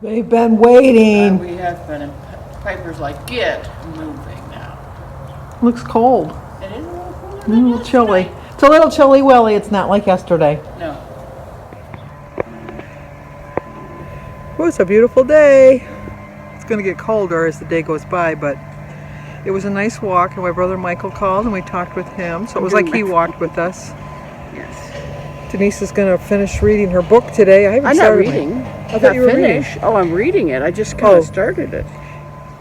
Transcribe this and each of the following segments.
They've been waiting. We have been, and Piper's like, get moving now. Looks cold. It is a little cooler A than little chilly. yesterday. It's a little chilly willy. It's not like yesterday. No. Oh, it's a beautiful day. It's going to get colder as the day goes by, but it was a nice walk, and my brother Michael called and we talked with him, so it was like he walked with us. Yes. Denise is going to finish reading her book today. I haven't I'm not started reading. I thought you were reading. Oh, I'm reading it. I just kind of started it.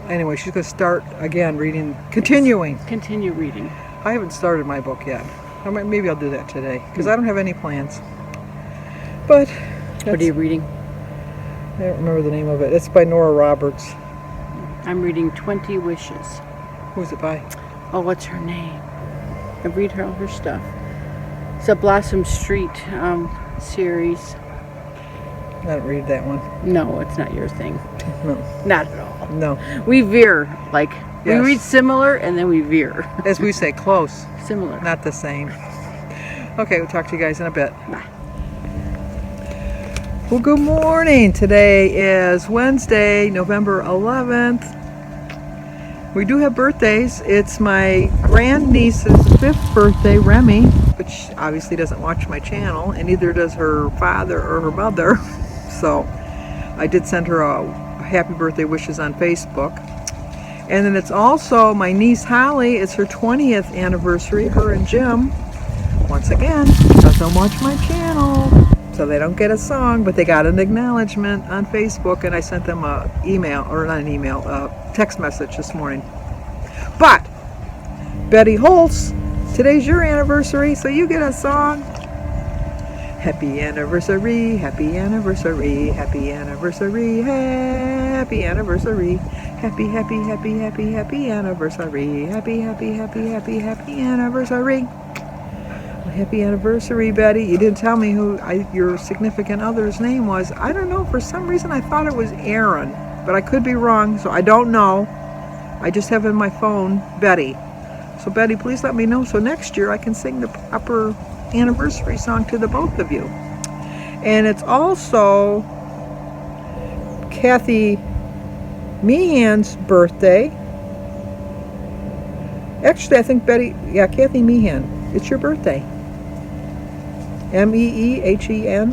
Anyway, she's going to start again reading, continuing. Continue reading. I haven't started my book yet. Maybe I'll do that today, because I don't have any plans. But What are you reading? I don't remember the name of it. It's by Nora Roberts. I'm reading 20 Wishes. Who's it by? Oh, what's her name? I read all her stuff. It's a Blossom Street series. I don't read that one. No, it's not your thing. No. Not at all. No. We veer. Like, we Yes. read similar and then we veer. As we say, close. Similar. Not the same. Okay, we'll talk to you guys in a bit. Bye. Well, good morning. Today is Wednesday, November 11th. We do have birthdays. It's my grandniece's 5th birthday, Remy, which obviously doesn't watch my channel, and neither does her father or her mother. So I did send her a happy birthday wishes on Facebook. And then it's also my niece Holly. It's her 20th anniversary, her and Jim. Once again, doesn't watch my channel, so they don't get a song, but they got an acknowledgement on Facebook, and I sent them a text message this morning. But Betty Holtz, today's your anniversary, so you get a song. Happy anniversary, happy anniversary, happy anniversary, happy anniversary, happy, happy, happy, happy, happy anniversary, happy, happy, happy, happy, happy anniversary. Happy anniversary, Betty. You didn't tell me who your significant other's name was. I don't know. For some reason, I thought it was Aaron, but I could be wrong, so I don't know. I just have in my phone Betty. So, Betty, please let me know so next year I can sing the proper anniversary song to the both of you. And it's also Kathy Meehan's birthday. Actually, I think Kathy Meehan. It's your birthday. Meehan.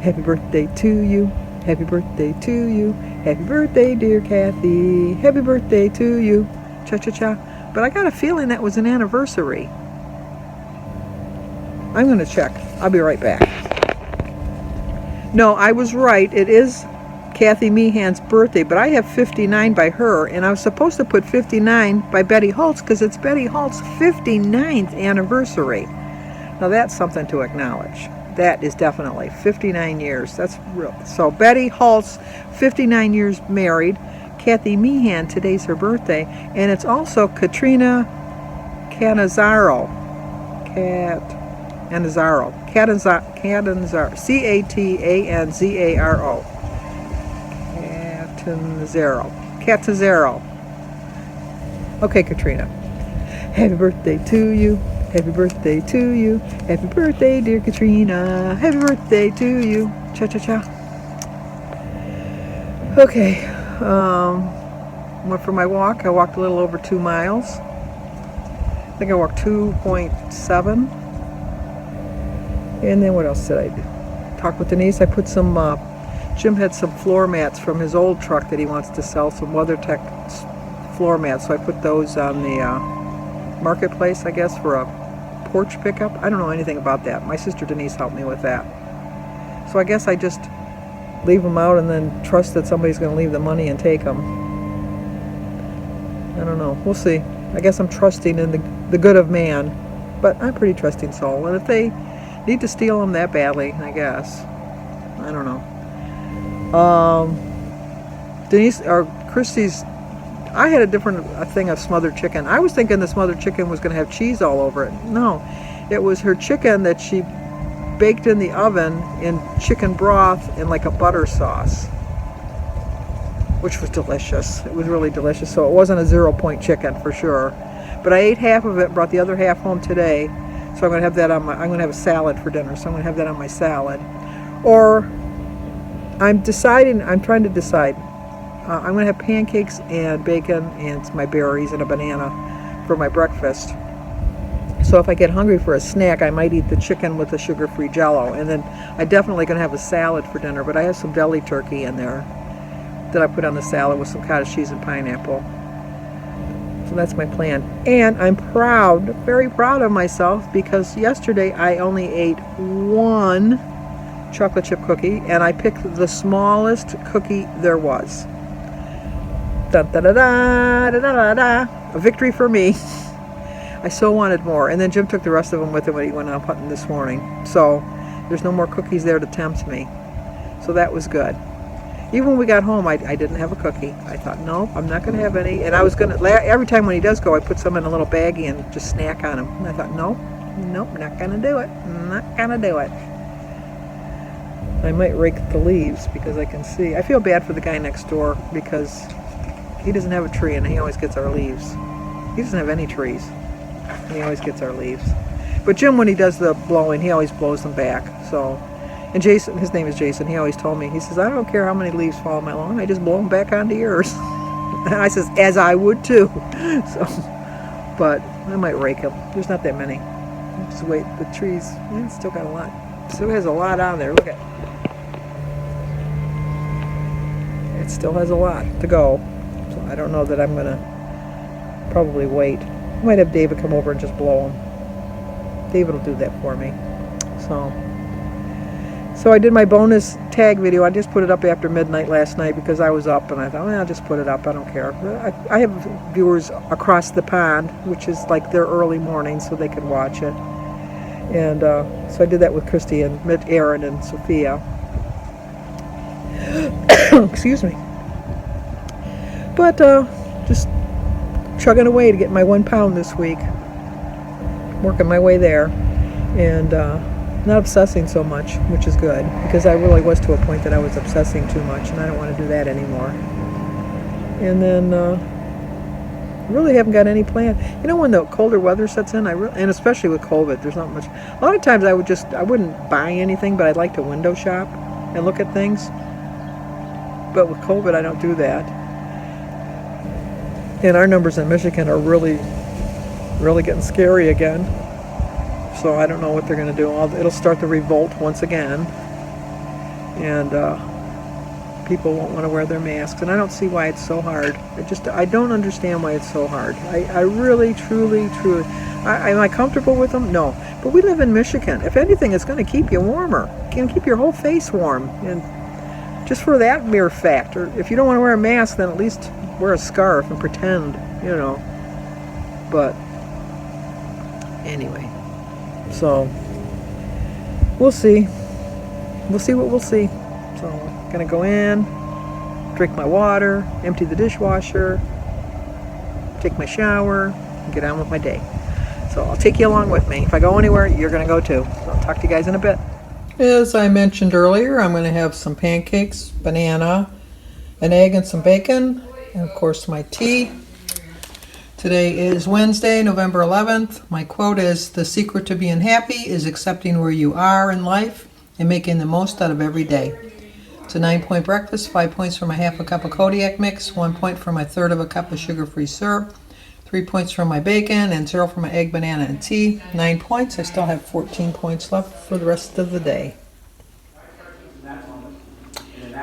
Happy birthday to you. Happy birthday to you. Happy birthday, dear Kathy. Happy birthday to you. Cha-cha-cha. But I got a feeling that was an anniversary. I'm going to check. I'll be right back. No, I was right. It is Kathy Meehan's birthday, but I have 59 by her, and I was supposed to put 59 by Betty Holtz because it's Betty Holtz's 59th anniversary. Now that's something to acknowledge. That is definitely 59 years. That's real. So Betty Holtz, 59 years married. Kathy Meehan, today's her birthday, and it's also Katrina Cannizzaro. Catanzaro. Catanzaro. Catanzaro. Okay, Katrina. Happy birthday to you. Happy birthday to you. Happy birthday, dear Katrina. Happy birthday to you. Cha-cha-cha. Okay. Went for my walk. I walked a little over 2 miles. I think I walked 2.7. And then what else did I do? Talk with Denise. I put some... Jim had some floor mats from his old truck that he wants to sell, some WeatherTech floor mats, so I put those on the marketplace, I guess, for a porch pickup. I don't know anything about that. My sister Denise helped me with that. So I guess I just leave them out and then trust that somebody's going to leave the money and take them. I don't know. We'll see. I guess I'm trusting in the good of man, but I'm a pretty trusting soul. And if they need to steal them that badly, I guess. I don't know. Denise or Christy's, I had a different thing of smothered chicken. I was thinking the smothered chicken was going to have cheese all over it. No, it was her chicken that she baked in the oven in chicken broth and like a butter sauce, which was delicious. It was really delicious. So it wasn't a 0-point chicken for sure. But I ate half of it, brought the other half home today. So I'm going to have that on I'm going to have a salad for dinner. So I'm going to have that on my salad. Or I'm trying to decide. I'm going to have pancakes and bacon and my berries and a banana for my breakfast. So if I get hungry for a snack, I might eat the chicken with the sugar-free Jell-O. And then I'm definitely going to have a salad for dinner, but I have some deli turkey in there that I put on the salad with some cottage cheese and pineapple. So that's my plan. And I'm proud, very proud of myself, because yesterday I only ate one chocolate chip cookie, and I picked the smallest cookie there was. Da da da da da da da. A victory for me. I so wanted more, and then Jim took the rest of them with him when he went out hunting this morning. So there's no more cookies there to tempt me. So that was good. Even when we got home, I didn't have a cookie. I thought, no, I'm not going to have any. And I was going to, every time when he does go, I put some in a little baggie and just snack on them. And I thought, nope, not going to do it. Not going to do it. I might rake the leaves because I can see. I feel bad for the guy next door because he doesn't have a tree and he always gets our leaves. He doesn't have any trees. And he always gets our leaves. But Jim, when he does the blowing, he always blows them back. So, and Jason, his name is Jason, he always told me, he says, I don't care how many leaves fall on my lawn, I just blow them back onto yours. And I says, as I would too. So, but I might rake them. There's not that many. Just wait, the trees, it's still got a lot. Still has a lot on there, look at it. It still has a lot to go. So I don't know that I'm going to probably wait. I might have David come over and just blow them. David will do that for me. So I did my bonus tag video. I just put it up after midnight last night because I was up and I thought, well, I'll just put it up. I don't care. I have viewers across the pond, which is like their early morning, so they can watch it. And so I did that with Christy and Aaron and Sophia. Excuse me. But just chugging away to get my 1 pound this week. Working my way there. And not obsessing so much, which is good, because I really was to a point that I was obsessing too much, and I don't want to do that anymore. And then really haven't got any plan. You know, when the colder weather sets in, and especially with COVID, there's not much. A lot of times I wouldn't buy anything, but I'd like to window shop and look at things. But with COVID, I don't do that. And our numbers in Michigan are really, really getting scary again. So I don't know what they're going to do. It'll start the revolt once again. And people won't want to wear their masks. And I don't see why it's so hard. I don't understand why it's so hard. I really, truly, am I comfortable with them? No. But we live in Michigan. If anything, it's going to keep you warmer. It can keep your whole face warm. And just for that mere fact. Or if you don't want to wear a mask, then at least wear a scarf and pretend, you know. But anyway. So, we'll see. We'll see what we'll see. So, I'm going to go in, drink my water, empty the dishwasher, take my shower, and get on with my day. So, I'll take you along with me. If I go anywhere, you're going to go too. So, I'll talk to you guys in a bit. As I mentioned earlier, I'm going to have some pancakes, banana, an egg, and some bacon, and of course my tea. Today is Wednesday, November 11th. My quote is, "The secret to being happy is accepting where you are in life and making the most out of every day." It's a 9-point breakfast, 5 points for my half a cup of Kodiak mix, 1 point for my third of a cup of sugar-free syrup, 3 points for my bacon, and 0 for my egg, banana, and tea. 9 points. I still have 14 points left for the rest of the day.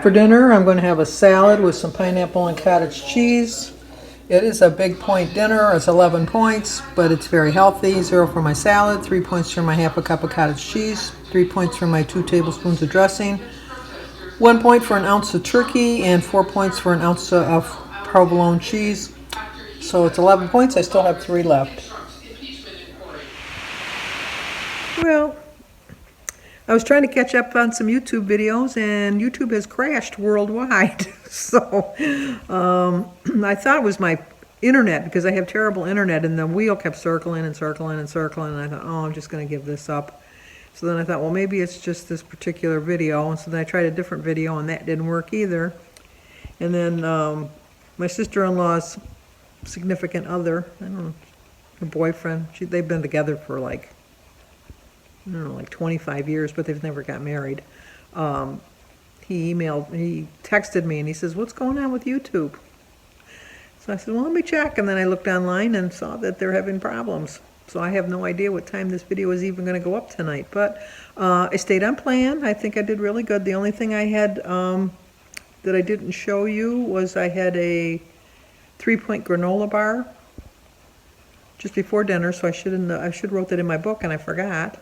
For dinner, I'm going to have a salad with some pineapple and cottage cheese. It is a big point dinner. It's 11 points, but it's very healthy. 0 for my salad, 3 points for my half a cup of cottage cheese, 3 points for my 2 tablespoons of dressing, 1 point for an ounce of turkey, and 4 points for an ounce of provolone cheese. So it's 11 points. I still have 3 left. Well, I was trying to catch up on some YouTube videos, and YouTube has crashed worldwide. So I thought it was my internet, because I have terrible internet, and the wheel kept circling and circling and circling, and I thought, oh, I'm just going to give this up. So then I thought, well, maybe it's just this particular video. And so then I tried a different video, and that didn't work either. And then my sister-in-law's significant other, I don't know, her boyfriend, they've been together for like, I don't know, like 25 years, but they've never got married. he texted me and he says, "What's going on with YouTube?" So I said, "Well, let me check." And then I looked online and saw that they're having problems. So I have no idea what time this video is even going to go up tonight. But I stayed on plan. I think I did really good. The only thing I had that I didn't show you was I had a 3-point granola bar just before dinner. So I should wrote that in my book and I forgot.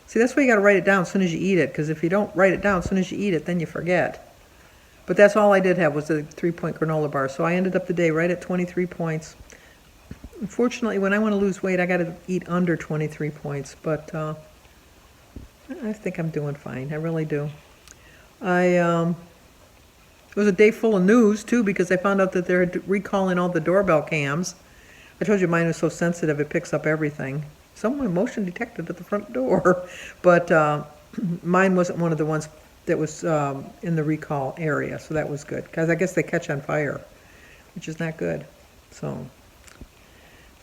See, that's why you got to write it down as soon as you eat it. Because if you don't write it down as soon as you eat it, then you forget. But that's all I did have was a 3-point granola bar. So I ended up the day right at 23 points. Unfortunately, when I want to lose weight, I got to eat under 23 points. But I think I'm doing fine. I really do. It was a day full of news, too, because I found out that they're recalling all the doorbell cams. I told you mine was so sensitive, it picks up everything. Someone motion detected at the front door. But mine wasn't one of the ones that was in the recall area, so that was good. Because I guess they catch on fire, which is not good. So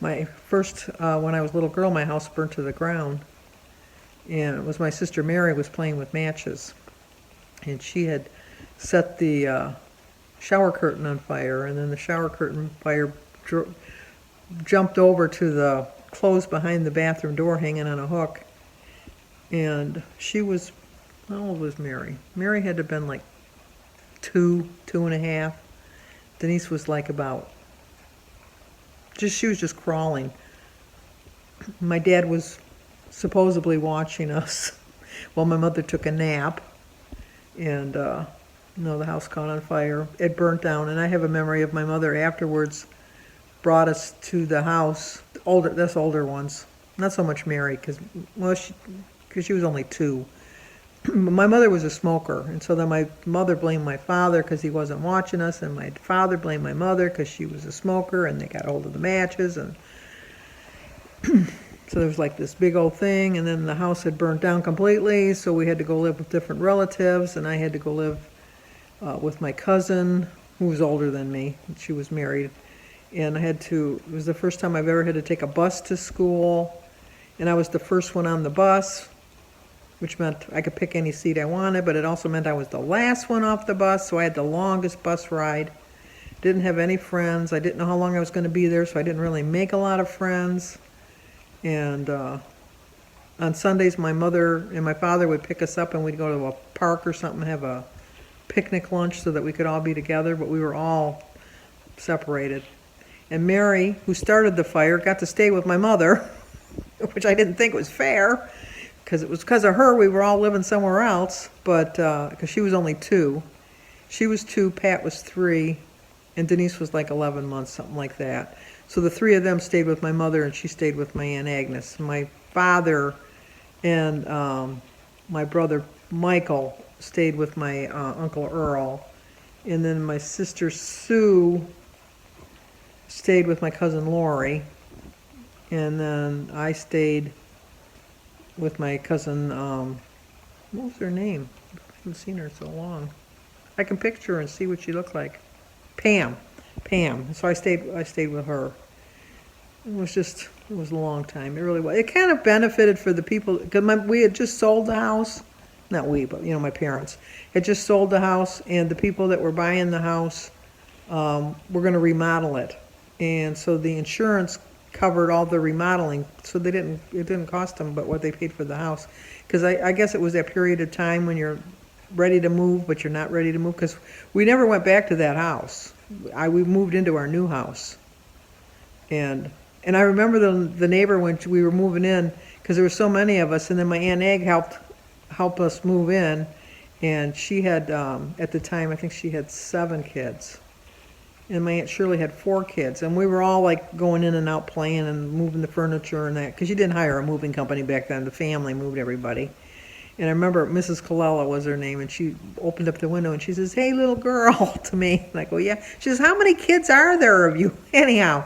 my first, when I was a little girl, my house burned to the ground. And it was my sister Mary was playing with matches. And she had set the shower curtain on fire, and then the shower curtain fire jumped over to the clothes behind the bathroom door hanging on a hook. And she was, how old was Mary? Mary had to have been like 2.5. Denise was like about, she was just crawling. My dad was supposedly watching us while my mother took a nap. And the house caught on fire. It burnt down, and I have a memory of my mother afterwards brought us to the house, older ones. Not so much Mary, because she was only 2. My mother was a smoker, and so then my mother blamed my father because he wasn't watching us, and my father blamed my mother because she was a smoker, and they got hold of the matches, and so there was like this big old thing, and then the house had burned down completely, so we had to go live with different relatives, and I had to go live with my cousin, who was older than me. She was married, and it was the first time I've ever had to take a bus to school, and I was the first one on the bus, which meant I could pick any seat I wanted, but it also meant I was the last one off the bus, so I had the longest bus ride. Didn't have any friends. I didn't know how long I was going to be there, so I didn't really make a lot of friends. And on Sundays, my mother and my father would pick us up, and we'd go to a park or something, have a picnic lunch so that we could all be together, but we were all separated. And Mary, who started the fire, got to stay with my mother, which I didn't think was fair, because it was because of her we were all living somewhere else, but because she was only 2. She was 2, Pat was 3, and Denise was like 11 months, something like that. So the 3 of them stayed with my mother, and she stayed with my Aunt Agnes. My father and my brother Michael stayed with my Uncle Earl, and then my sister Sue stayed with my cousin Lori, and then I stayed with my cousin, what was her name? I haven't seen her in so long. I can picture her and see what she looked like. Pam. So I stayed with her. It was a long time. It really was. It kind of benefited for the people, because we had just sold the house. Not we, but my parents had just sold the house, and the people that were buying the house were going to remodel it. And so the insurance covered all the remodeling, so it didn't cost them but what they paid for the house. Because I guess it was that period of time when you're ready to move, but you're not ready to move, because we never went back to that house. We moved into our new house. And I remember the neighbor when we were moving in, because there were so many of us, and then my Aunt Egg helped us move in, and she had, at the time, I think she had 7 kids. And my Aunt Shirley had 4 kids, and we were all like going in and out playing and moving the furniture and that, because you didn't hire a moving company back then. The family moved everybody. And I remember Mrs. Colella was her name, and she opened up the window and she says, "Hey, little girl," to me. And I go, "Yeah." She says, "How many kids are there of you anyhow?"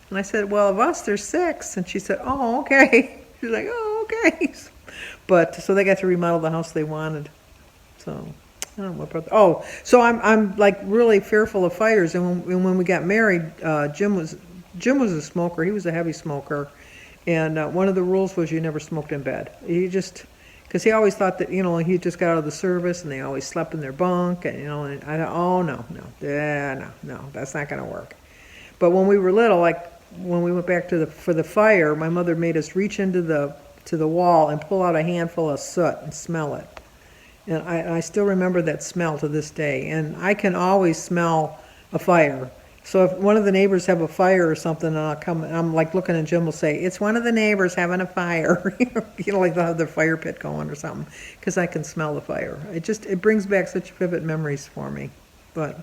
And I said, "Well, of us, there's 6. And she said, "Oh, okay." She's like, "Oh, okay." But so they got to remodel the house they wanted. So I don't know what about. Oh, so I'm like really fearful of fires. And when we got married, Jim was a smoker. He was a heavy smoker, and one of the rules was you never smoked in bed. Because Because he always thought that, he just got out of the service and they always slept in their bunk. And, and I thought, oh, no, no, that's not going to work. But when we were little, like when we went back for the fire, my mother made us reach into the wall and pull out a handful of soot and smell it. And I still remember that smell to this day. And I can always smell a fire. So if one of the neighbors have a fire or something, and I'm like looking and Jim will say, it's one of the neighbors having a fire. Like they'll have their fire pit going or something, because I can smell the fire. It brings back such vivid memories for me. But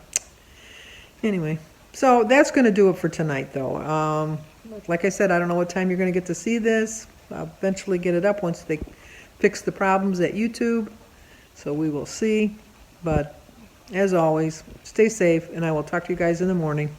anyway, so that's going to do it for tonight, though. Like I said, I don't know what time you're going to get to see this. I'll eventually get it up once they fix the problems at YouTube. So we will see. But as always, stay safe, and I will talk to you guys in the morning.